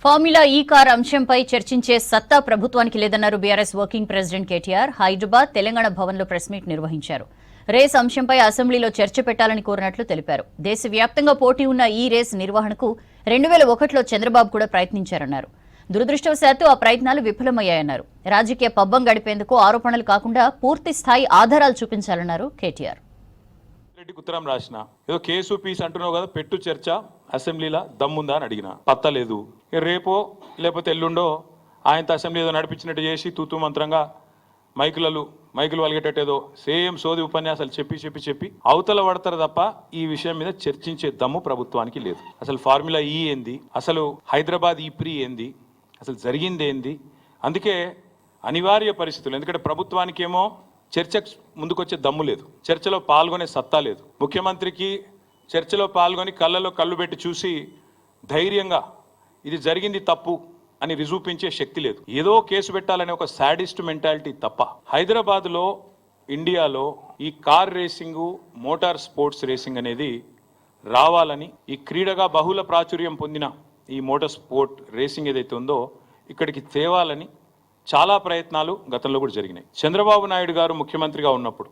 Formula ఈ car అంశంపై చర్చించే సత్తా ప్రభుత్వానికి లేదన్నారు BRS working president KTR. Hyderabad, Telangana భవన్లో ప్రెస్ మీట్ నిర్వహించారు. రేస్ అంశంపై అసెంబ్లీలో చర్చ పెట్టాలని కోరినట్లు తెలిపారు. దేశవ్యాప్తంగా పోటీ ఉన్న ఈ రేస్ నిర్వహణకు 2001లో చంద్రబాబు కూడా ప్రయత్నించారన్నారు. దురదృష్టవశాత్తు ఆ ప్రయత్నాలు విఫలమయ్యాయన్నారు. రాజకీయ పబ్బం గడిపేందుకు ఆరోపణలు కాకుండా పూర్తి స్థాయి ఆధారాలు చూపించాలన్నారు కేటీఆర్. రెడ్డికి ఉత్తరం రాసిన ఏదో కేసు పీస్ అంటున్నావు కదా, పెట్టు చర్చ అసెంబ్లీలో దమ్ముందా అని అడిగిన. పత్తలేదు. రేపో లేకపోతే ఎల్లుండో ఆయనతో అసెంబ్లీ ఏదో నడిపించినట్టు చేసి తూతూ మంత్రంగా మైకులు వలిగేటట్టేదో సేమ్ సోది ఉపన్యాసాలు చెప్పి అవతల పడతారు తప్ప ఈ విషయం మీద చర్చించే దమ్ము ప్రభుత్వానికి లేదు. అసలు ఫార్ములా ఈ ఏంది, అసలు హైదరాబాద్ ఈ ప్రీ ఏంది, అసలు జరిగింది ఏంది. అందుకే అనివార్య పరిస్థితులు, ఎందుకంటే ప్రభుత్వానికి ఏమో చర్చకు ముందుకొచ్చే దమ్ము లేదు, చర్చలో పాల్గొనే సత్తా లేదు. ముఖ్యమంత్రికి చర్చలో పాల్గొని కళ్ళలో కళ్ళు పెట్టి చూసి ధైర్యంగా ఇది జరిగింది తప్పు అని రుజువుపించే శక్తి లేదు. ఏదో కేసు పెట్టాలనే ఒక సాడిస్ట్ మెంటాలిటీ తప్ప. హైదరాబాద్లో, ఇండియాలో ఈ car racing, motor sports racing అనేది రావాలని, ఈ క్రీడగా బహుళ ప్రాచుర్యం పొందిన ఈ మోటార్ స్పోర్ట్ రేసింగ్ ఏదైతే ఉందో ఇక్కడికి తేవాలని చాలా ప్రయత్నాలు గతంలో కూడా జరిగినాయి. చంద్రబాబు నాయుడు గారు ముఖ్యమంత్రిగా ఉన్నప్పుడు